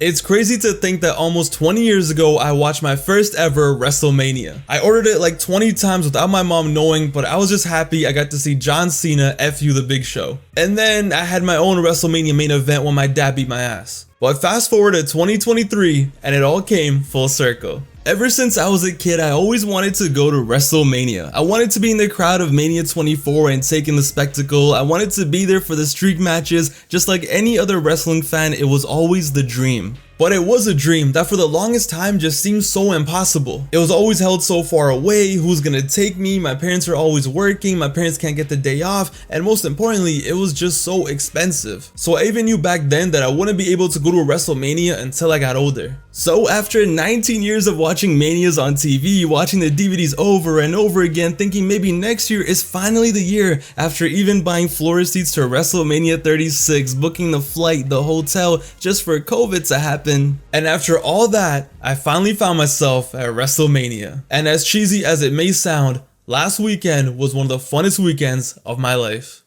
It's crazy to think that almost 20 years ago, I watched my first ever WrestleMania. I ordered it like 20 times without my mom knowing, but I was just happy I got to see John Cena FU the Big Show. And then I had my own WrestleMania main event when my dad beat my ass. But fast forward to 2023, and it all came full circle. Ever since I was a kid, I always wanted to go to WrestleMania. I wanted to be in the crowd of Mania 24 and take in the spectacle. I wanted to be there for the streak matches. Just like any other wrestling fan, it was always the dream. But it was a dream that for the longest time just seemed so impossible. It was always held so far away. Who's gonna take me? My parents are always working. My parents can't get the day off. And most importantly, it was just so expensive. So I even knew back then that I wouldn't be able to go to a WrestleMania until I got older. So after 19 years of watching Manias on TV, watching the DVDs over and over again, thinking maybe next year is finally the year, after even buying floor seats to WrestleMania 36, booking the flight, the hotel, just for COVID to happen. And after all that, I finally found myself at WrestleMania. And as cheesy as it may sound, last weekend was one of the funnest weekends of my life.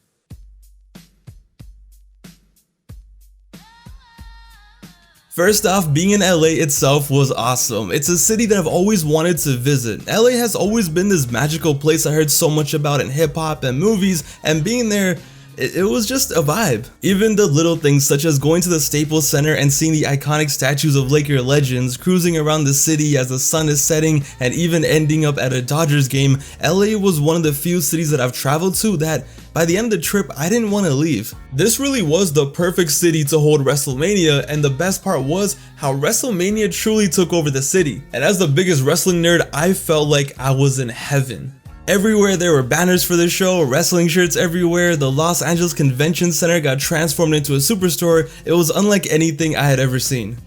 First off, being in LA itself was awesome. It's a city that I've always wanted to visit. LA has always been this magical place I heard so much about in hip hop and movies, and being there, it was just a vibe. Even the little things such as going to the Staples Center and seeing the iconic statues of Laker legends, cruising around the city as the sun is setting, and even ending up at a Dodgers game, LA was one of the few cities that I've traveled to that by the end of the trip I didn't want to leave. This really was the perfect city to hold WrestleMania, and the best part was how WrestleMania truly took over the city. And as the biggest wrestling nerd, I felt like I was in heaven. Everywhere there were banners for the show, wrestling shirts everywhere, the Los Angeles Convention Center got transformed into a superstore. It was unlike anything I had ever seen.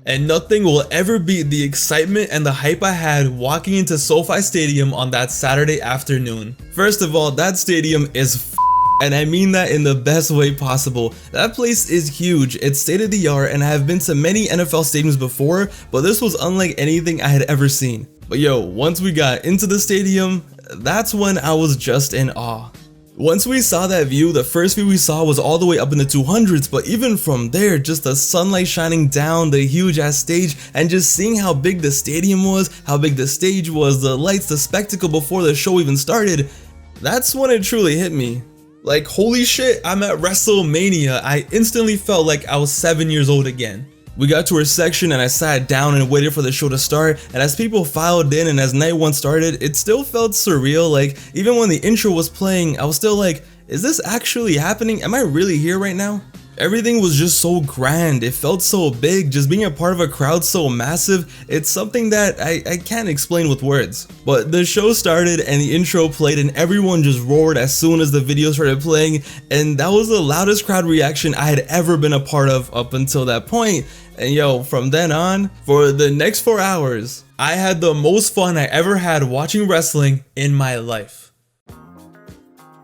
And nothing will ever beat the excitement and the hype I had walking into SoFi Stadium on that Saturday afternoon. First of all, that stadium is and I mean that in the best way possible. That place is huge, it's state of the art, and I have been to many NFL stadiums before, but this was unlike anything I had ever seen. But yo, once we got into the stadium, that's when I was just in awe. Once we saw that view, the first view we saw was all the way up in the 200s, but even from there, just the sunlight shining down, the huge ass stage, and just seeing how big the stadium was, how big the stage was, the lights, the spectacle before the show even started, that's when it truly hit me. Like, holy shit, I'm at WrestleMania. I instantly felt like I was 7 years old again. We got to our section and I sat down and waited for the show to start, and as people filed in and as night one started, it still felt surreal. Like, even when the intro was playing, I was still like, is this actually happening? Am I really here right now? Everything was just so grand, it felt so big, just being a part of a crowd so massive, it's something that I can't explain with words. But the show started and the intro played and everyone just roared as soon as the video started playing, and that was the loudest crowd reaction I had ever been a part of up until that point. And yo, from then on, for the next 4 hours, I had the most fun I ever had watching wrestling in my life.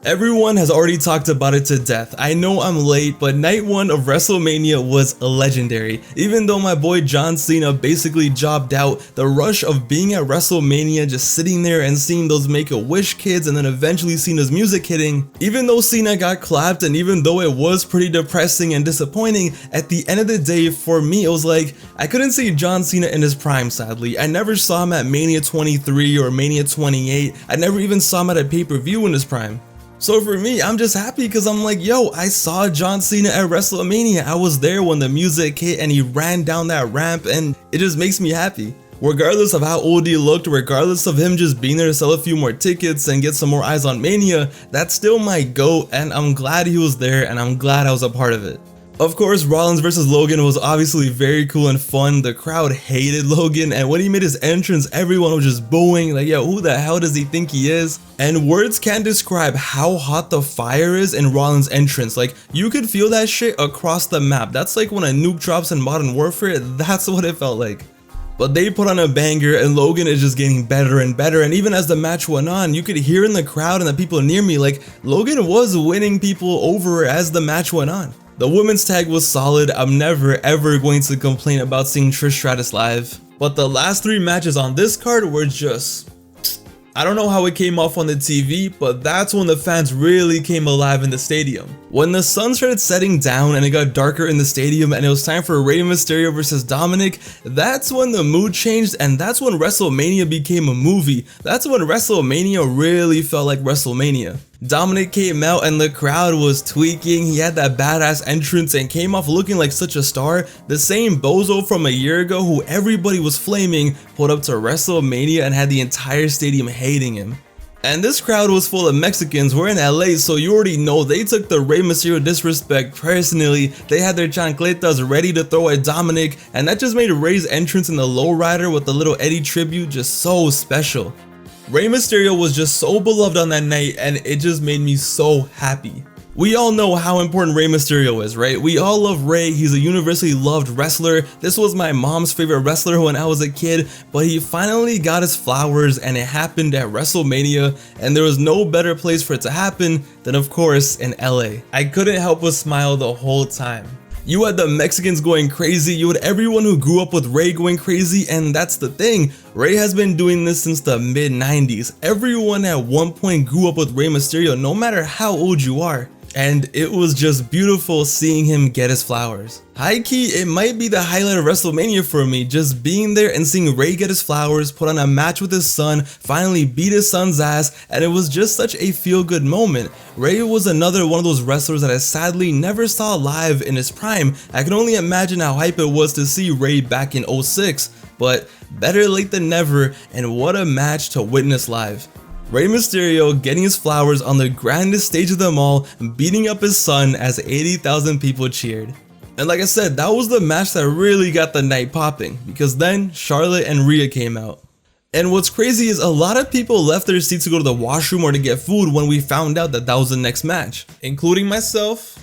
Everyone has already talked about it to death. I know I'm late, but night one of WrestleMania was legendary. Even though my boy John Cena basically jobbed out, the rush of being at WrestleMania, just sitting there and seeing those Make-A-Wish kids and then eventually Cena's music hitting, even though Cena got clapped and even though it was pretty depressing and disappointing, at the end of the day for me it was like, I couldn't see John Cena in his prime sadly. I never saw him at Mania 23 or Mania 28, I never even saw him at a pay-per-view in his prime. So for me, I'm just happy because I'm like, yo, I saw John Cena at WrestleMania. I was there when the music hit and he ran down that ramp, and it just makes me happy. Regardless of how old he looked, regardless of him just being there to sell a few more tickets and get some more eyes on Mania, that's still my GOAT, and I'm glad he was there and I'm glad I was a part of it. Of course, Rollins vs. Logan was obviously very cool and fun. The crowd hated Logan, and when he made his entrance, everyone was just booing like, yo, who the hell does he think he is? And words can't describe how hot the fire is in Rollins' entrance. Like, you could feel that shit across the map. That's like when a nuke drops in Modern Warfare, that's what it felt like. But they put on a banger and Logan is just getting better and better, and even as the match went on, you could hear in the crowd and the people near me, like, Logan was winning people over as the match went on. The women's tag was solid. I'm never ever going to complain about seeing Trish Stratus live. But the last 3 matches on this card were just I don't know how it came off on the TV, but that's when the fans really came alive in the stadium. When the sun started setting down and it got darker in the stadium and it was time for Rey Mysterio versus Dominic, that's when the mood changed, and that's when WrestleMania became a movie. That's when WrestleMania really felt like WrestleMania. Dominic came out and the crowd was tweaking. He had that badass entrance and came off looking like such a star. The same bozo from a year ago who everybody was flaming pulled up to WrestleMania and had the entire stadium hating him. And this crowd was full of Mexicans. We're in LA, so you already know they took the Rey Mysterio disrespect personally. They had their chancletas ready to throw at Dominic, and that just made Rey's entrance in the lowrider with the little Eddie tribute just so special. Rey Mysterio was just so beloved on that night, and it just made me so happy. We all know how important Rey Mysterio is, right? We all love Rey. He's a universally loved wrestler. This was my mom's favorite wrestler when I was a kid, but he finally got his flowers, and it happened at WrestleMania, and there was no better place for it to happen than, of course, in LA. I couldn't help but smile the whole time. You had the Mexicans going crazy, you had everyone who grew up with Rey going crazy, and that's the thing, Rey has been doing this since the mid-90s. Everyone at one point grew up with Rey Mysterio, no matter how old you are. And it was just beautiful seeing him get his flowers. High-key, it might be the highlight of WrestleMania for me, just being there and seeing Rey get his flowers, put on a match with his son, finally beat his son's ass, and it was just such a feel-good moment. Rey was another one of those wrestlers that I sadly never saw live in his prime. I can only imagine how hype it was to see Rey back in 06, but better late than never, and what a match to witness live. Rey Mysterio getting his flowers on the grandest stage of them all, beating up his son as 80,000 people cheered. And like I said, that was the match that really got the night popping, because then Charlotte and Rhea came out. And what's crazy is a lot of people left their seats to go to the washroom or to get food when we found out that that was the next match, including myself.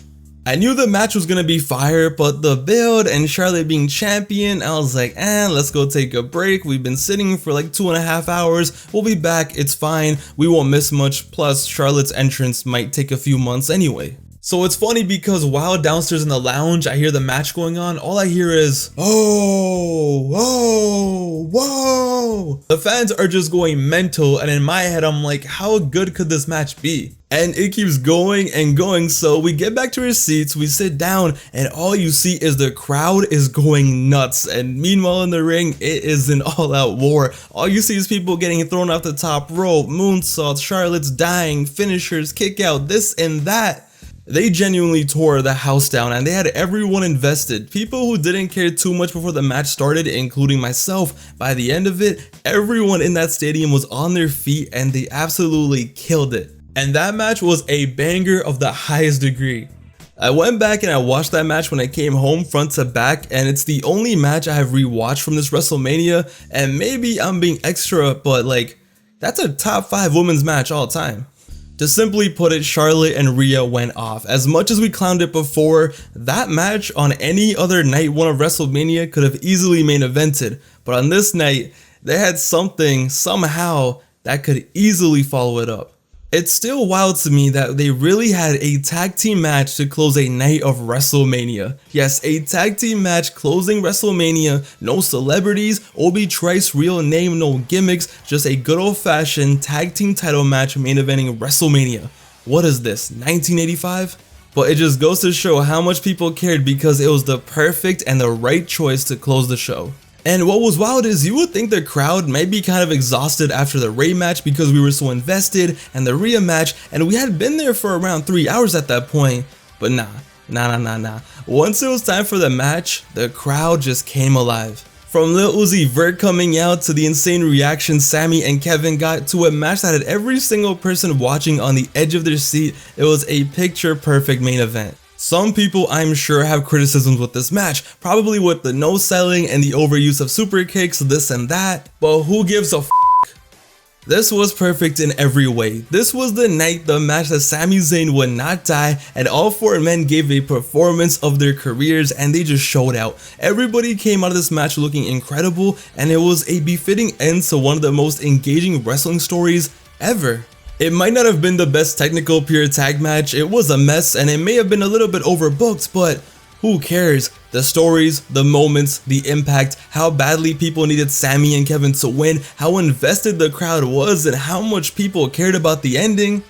I knew the match was gonna be fire, but the build and Charlotte being champion, I was like, let's go take a break. We've been sitting for like 2.5 hours. We'll be back, it's fine. We won't miss much, plus Charlotte's entrance might take a few months anyway. So it's funny because while downstairs in the lounge I hear the match going on, all I hear is, oh, whoa, whoa. The fans are just going mental, and in my head I'm like, how good could this match be? And it keeps going and going, so we get back to our seats, we sit down, and all you see is the crowd is going nuts. And meanwhile in the ring, it is an all-out war. All you see is people getting thrown off the top rope, moonsaults, Charlotte's dying, finishers, kick out, this and that. They genuinely tore the house down, and they had everyone invested. People who didn't care too much before the match started, including myself. By the end of it, everyone in that stadium was on their feet, and they absolutely killed it. And that match was a banger of the highest degree. I went back and I watched that match when I came home front to back, and it's the only match I have rewatched from this WrestleMania, and maybe I'm being extra, but like, that's a top 5 women's match all time. To simply put it, Charlotte and Rhea went off. As much as we clowned it before, that match on any other night one of WrestleMania could have easily main evented, but on this night, they had something, somehow, that could easily follow it up. It's still wild to me that they really had a tag team match to close a night of WrestleMania. Yes, a tag team match closing WrestleMania, no celebrities, Obi Trice's real name, no gimmicks, just a good old fashioned tag team title match main eventing WrestleMania. What is this, 1985? But it just goes to show how much people cared because it was the perfect and the right choice to close the show. And what was wild is you would think the crowd might be kind of exhausted after the Rey match because we were so invested, and the Rhea match, and we had been there for around 3 hours at that point, but nah. Once it was time for the match, the crowd just came alive. From Lil Uzi Vert coming out to the insane reaction Sami and Kevin got to a match that had every single person watching on the edge of their seat, it was a picture perfect main event. Some people I'm sure have criticisms with this match, probably with the no selling and the overuse of super kicks, this and that, but who gives a f***? This was perfect in every way. This was the night, the match that Sami Zayn would not die, and all 4 men gave a performance of their careers, and they just showed out. Everybody came out of this match looking incredible, and it was a befitting end to one of the most engaging wrestling stories ever. It might not have been the best technical pure tag match, it was a mess, and it may have been a little bit overbooked, but Who cares? The stories, the moments, the impact, how badly people needed Sami and Kevin to win, how invested the crowd was, and how much people cared about the ending.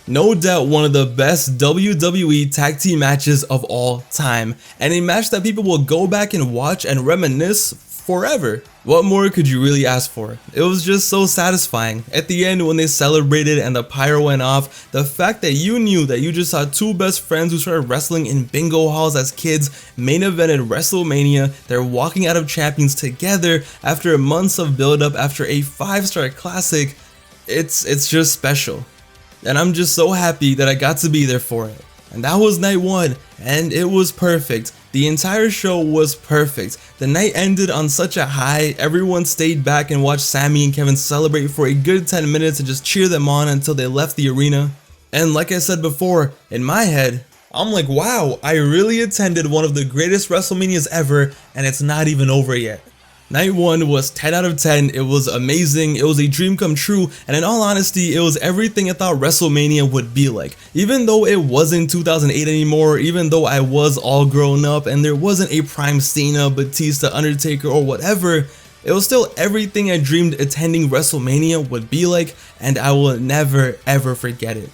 No doubt one of the best WWE tag team matches of all time, and a match that people will go back and watch and reminisce forever. What more could you really ask for? It was just so satisfying. At the end when they celebrated and the pyro went off, the fact that you knew that you just saw two best friends who started wrestling in bingo halls as kids main evented WrestleMania, they're walking out of champions together after months of build up after a 5-star classic, it's just special. And I'm just so happy that I got to be there for it. And that was night 1, and it was perfect. The entire show was perfect. The night ended on such a high, everyone stayed back and watched Sami and Kevin celebrate for a good 10 minutes and just cheer them on until they left the arena. And like I said before, in my head, I'm like, wow, I really attended one of the greatest WrestleManias ever, and it's not even over yet. Night 1 was 10 out of 10, it was amazing, it was a dream come true, and in all honesty, it was everything I thought WrestleMania would be like. Even though it wasn't 2008 anymore, even though I was all grown up and there wasn't a prime Cena, Batista, Undertaker or whatever, it was still everything I dreamed attending WrestleMania would be like, and I will never ever forget it.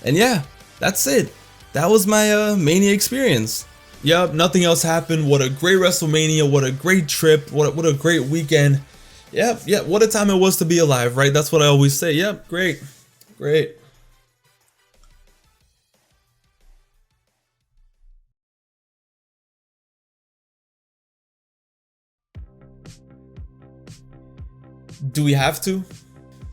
And yeah, that's it. That was my Mania experience. Yup, nothing else happened. What a great WrestleMania, what a great trip, what a great weekend. Yep, what a time it was to be alive, right? That's what I always say. Yep, great. Do we have to?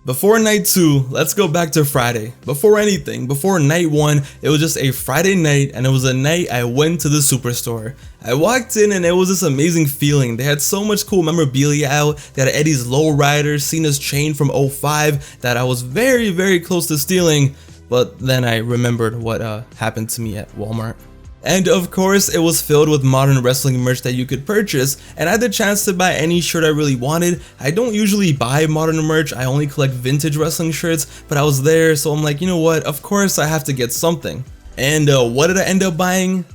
Before night 2, let's go back to Friday. Before anything, before night 1, it was just a Friday night and it was a night I went to the superstore. I walked in and it was this amazing feeling. They had so much cool memorabilia out. They had Eddie's lowrider, Cena's chain from 05 that I was very close to stealing, but then I remembered what happened to me at Walmart. And of course, it was filled with modern wrestling merch that you could purchase, and I had the chance to buy any shirt I really wanted. I don't usually buy modern merch, I only collect vintage wrestling shirts, but I was there, so I'm like, you know what, of course I have to get something. And what did I end up buying?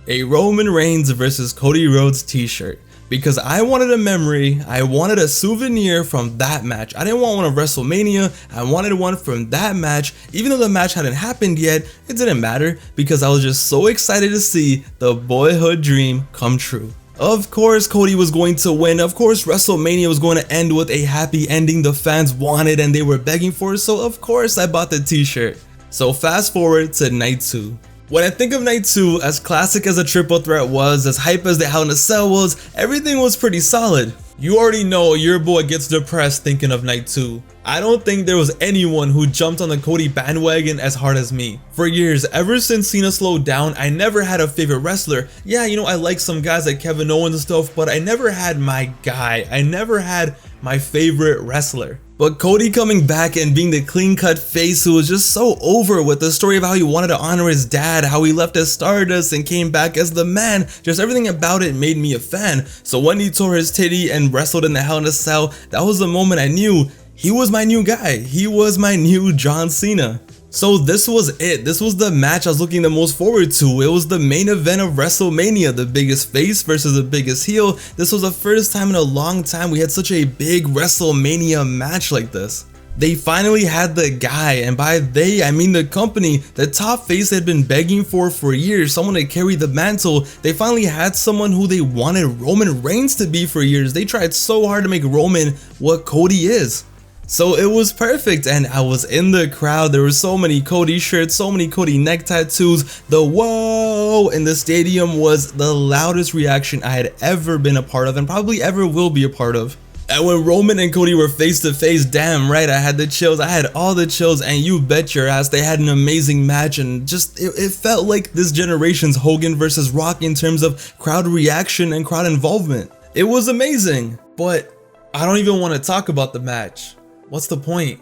A Roman Reigns versus Cody Rhodes t-shirt. Because I wanted a memory, I wanted a souvenir from that match. I didn't want one of WrestleMania, I wanted one from that match. Even though the match hadn't happened yet, it didn't matter because I was just so excited to see the boyhood dream come true. Of course Cody was going to win, of course WrestleMania was going to end with a happy ending the fans wanted and they were begging for, so of course I bought the t-shirt. So fast forward to night 2. When I think of night 2, as classic as a triple threat was, as hype as the Hell in a Cell was, everything was pretty solid. You already know your boy gets depressed thinking of night 2. I don't think there was anyone who jumped on the Cody bandwagon as hard as me. For years, ever since Cena slowed down, I never had a favorite wrestler. Yeah, you know, I like some guys like Kevin Owens and stuff, but I never had my guy. I never had my favorite wrestler. But Cody coming back and being the clean-cut face who was just so over with the story of how he wanted to honor his dad, how he left as Stardust and came back as the man, just everything about it made me a fan. So when he tore his titty and wrestled in the Hell in a Cell, that was the moment I knew he was my new guy. He was my new John Cena. So this was it. This was the match I was looking the most forward to. It was the main event of WrestleMania, the biggest face versus the biggest heel. This was the first time in a long time we had such a big WrestleMania match like this. They finally had the guy, and by they I mean the company, the top face they had been begging for years, someone to carry the mantle. They finally had someone who they wanted Roman Reigns to be for years. They tried so hard to make Roman what Cody is. So it was perfect, and I was in the crowd. There were so many Cody shirts, so many Cody neck tattoos. The whoa in the stadium was the loudest reaction I had ever been a part of and probably ever will be a part of. And when Roman and Cody were face to face, damn right, I had the chills. I had all the chills, and you bet your ass they had an amazing match, and just it felt like this generation's Hogan versus Rock in terms of crowd reaction and crowd involvement. It was amazing, but I don't even want to talk about the match. What's the point?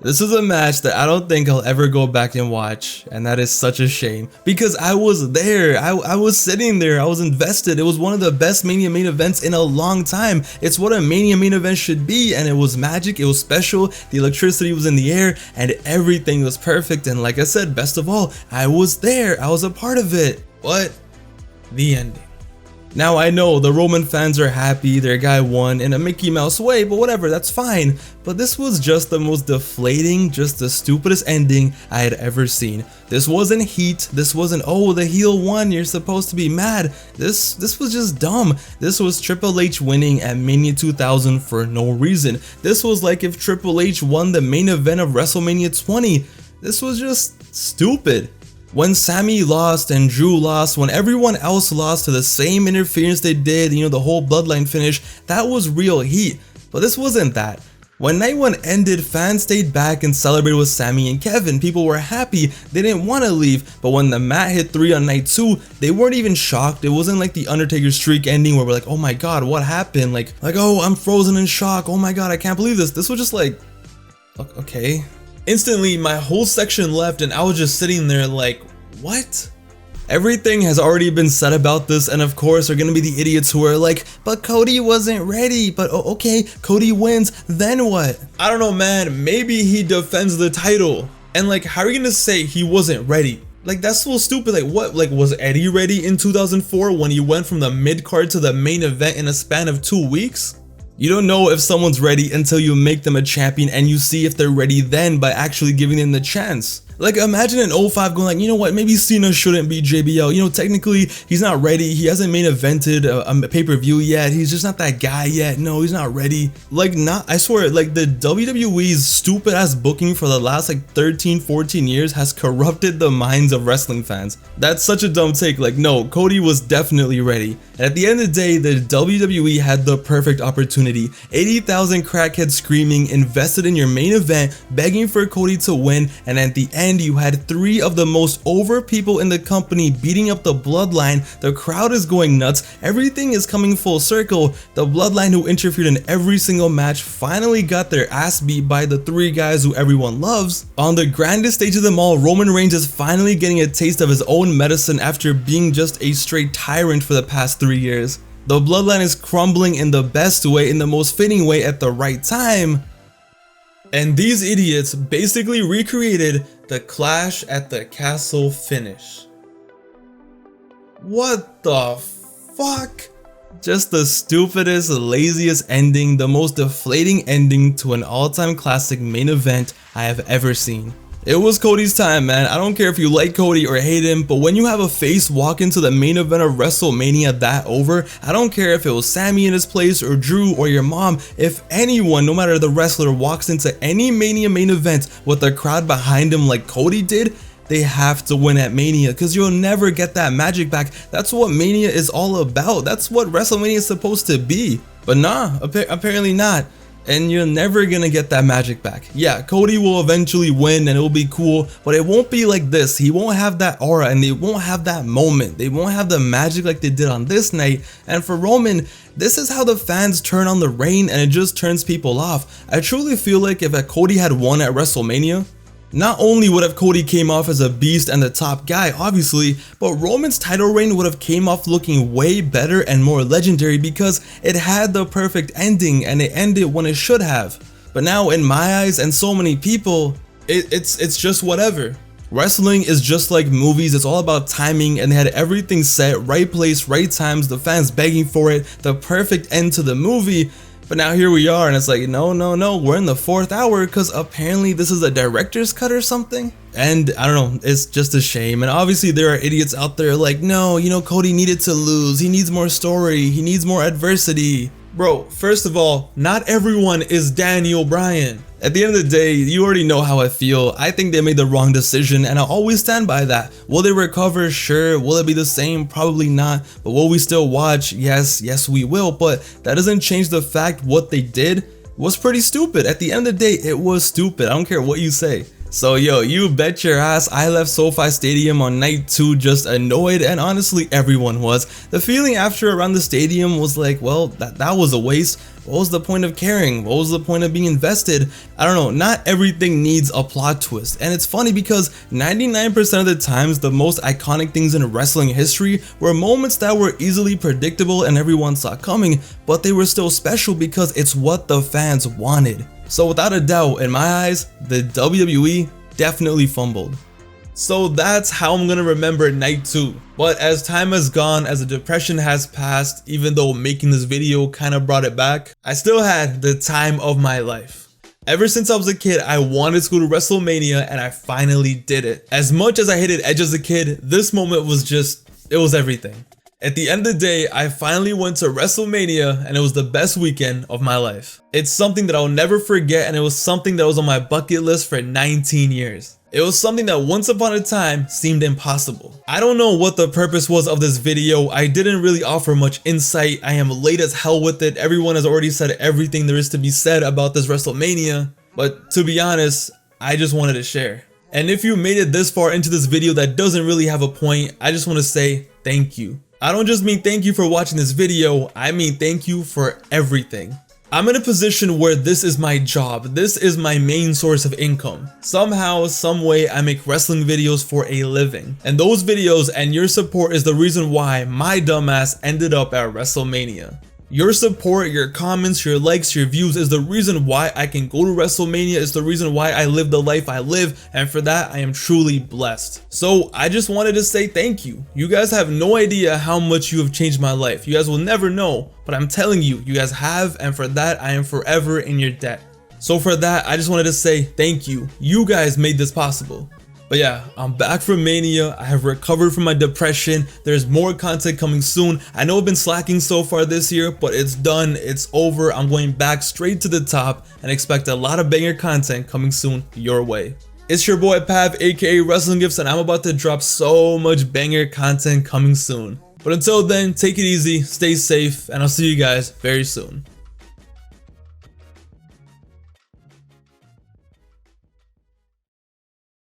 This is a match that I don't think I'll ever go back and watch, and that is such a shame because I was there, I was sitting there, I was invested. It was one of the best Mania main events in a long time. It's what a Mania main event should be, and it was magic, it was special, the electricity was in the air, and everything was perfect. And like I said, best of all, I was there, I was a part of it. But The ending. Now I know the Roman fans are happy their guy won in a Mickey Mouse way, but whatever, that's fine. But this was just the most deflating, just the stupidest ending I had ever seen. This wasn't heat, this wasn't, oh, the heel won, you're supposed to be mad. This was just dumb. This was Triple H winning at Mania 2000 for no reason. This was like if Triple H won the main event of WrestleMania 20. This was just stupid. When Sami lost and Drew lost, when everyone else lost to the same interference they did, you know, the whole bloodline finish, that was real heat. But this wasn't that. When night 1 ended, fans stayed back and celebrated with Sami and Kevin. People were happy, they didn't want to leave. But when the mat hit 3 on night 2, they weren't even shocked. It wasn't like the Undertaker streak ending where we're like, oh my god, what happened? Like, oh, I'm frozen in shock. Oh my god, I can't believe this. This was just like, okay. Instantly, my whole section left and I was just sitting there like, what? Everything has already been said about this, and of course there are gonna be the idiots who are like, but Cody wasn't ready. But okay, Cody wins, then what? I don't know, man, maybe he defends the title. And like, how are you gonna say he wasn't ready? Like, that's so stupid. Like, what? Like, was Eddie ready in 2004 when he went from the mid-card to the main event in a span of 2 weeks? You don't know if someone's ready until you make them a champion and you see if they're ready then by actually giving them the chance. Like, imagine an 05 going like, you know what, maybe Cena shouldn't be JBL. You know, technically, he's not ready. He hasn't main evented a pay-per-view yet. He's just not that guy yet. No, he's not ready. Like, I swear, like, the WWE's stupid ass booking for the last like 13, 14 years has corrupted the minds of wrestling fans. That's such a dumb take. Like, no, Cody was definitely ready. And at the end of the day, the WWE had the perfect opportunity. 80,000 crackheads screaming, invested in your main event, begging for Cody to win, and at the end, you had 3 of the most over people in the company beating up the Bloodline. The crowd is going nuts. Everything is coming full circle. The Bloodline, who interfered in every single match, finally got their ass beat by the 3 guys who everyone loves. On the grandest stage of them all, Roman Reigns is finally getting a taste of his own medicine after being just a straight tyrant for the past 3 years. The Bloodline is crumbling in the best way, in the most fitting way at the right time. And these idiots basically recreated the Clash at the Castle finish. What the fuck? Just the stupidest, laziest ending, the most deflating ending to an all-time classic main event I have ever seen. It was Cody's time, man. I don't care if you like Cody or hate him, but when you have a face walk into the main event of WrestleMania that over, I don't care if it was Sami in his place or Drew or your mom, if anyone, no matter the wrestler, walks into any Mania main event with a crowd behind him like Cody did, they have to win at Mania, because you'll never get that magic back. That's what Mania is all about. That's what WrestleMania is supposed to be. But nah, apparently not. And you're never gonna get that magic back. Yeah, Cody will eventually win and it'll be cool, but it won't be like this. He won't have that aura and they won't have that moment. They won't have the magic like they did on this night. And for Roman, this is how the fans turn on the Reign, and it just turns people off. I truly feel like if Cody had won at WrestleMania, not only would have Cody came off as a beast and the top guy, obviously, but Roman's title reign would have came off looking way better and more legendary because it had the perfect ending and it ended when it should have. But now in my eyes and so many people, it's just whatever. Wrestling is just like movies. It's all about timing, and they had everything set, right place, right times, the fans begging for it, the perfect end to the movie. But now here we are and it's like, no, we're in the 4th hour because apparently this is a director's cut or something. And I don't know, it's just a shame. And obviously there are idiots out there like, no, you know, Cody needed to lose. He needs more story. He needs more adversity. Bro, first of all, not everyone is Daniel Bryan. At the end of the day, you already know how I feel. I think they made the wrong decision and I'll always stand by that. Will they recover? Sure. Will it be the same? Probably not. But will we still watch? Yes, we will. But that doesn't change the fact what they did was pretty stupid. At the end of the day, it was stupid. I don't care what you say. So yo, you bet your ass I left SoFi Stadium on night 2 just annoyed, and honestly everyone was. The feeling after around the stadium was like, well, that was a waste. What was the point of caring? What was the point of being invested? I don't know, not everything needs a plot twist. And it's funny because 99% of the times the most iconic things in wrestling history were moments that were easily predictable and everyone saw coming, but they were still special because it's what the fans wanted. So without a doubt, in my eyes, the WWE definitely fumbled. So that's how I'm gonna remember night 2. But as time has gone, as the depression has passed, even though making this video kind of brought it back, I still had the time of my life. Ever since I was a kid, I wanted to go to WrestleMania, and I finally did it. As much as I hated Edge as a kid, this moment was just, it was everything. At the end of the day, I finally went to WrestleMania, and it was the best weekend of my life. It's something that I'll never forget, and it was something that was on my bucket list for 19 years. It was something that once upon a time seemed impossible. I don't know what the purpose was of this video. I didn't really offer much insight. I am late as hell with it. Everyone has already said everything there is to be said about this WrestleMania. But to be honest, I just wanted to share. And if you made it this far into this video that doesn't really have a point, I just want to say thank you. I don't just mean thank you for watching this video, I mean thank you for everything. I'm in a position where this is my job, this is my main source of income. Somehow, some way I make wrestling videos for a living. And those videos and your support is the reason why my dumbass ended up at WrestleMania. Your support, your comments, your likes, your views is the reason why I can go to WrestleMania, is the reason why I live the life I live, and for that I am truly blessed. So I just wanted to say thank you. You guys have no idea how much you have changed my life. You guys will never know, but I'm telling you, you guys have, and for that I am forever in your debt. So for that, I just wanted to say thank you. You guys made this possible. But yeah, I'm back from Mania. I have recovered from my depression. There's more content coming soon. I know I've been slacking so far this year, but it's done. It's over. I'm going back straight to the top and expect a lot of banger content coming soon your way. It's your boy Pav, aka Wrestling Gifts, and I'm about to drop so much banger content coming soon. But until then, take it easy, stay safe, and I'll see you guys very soon.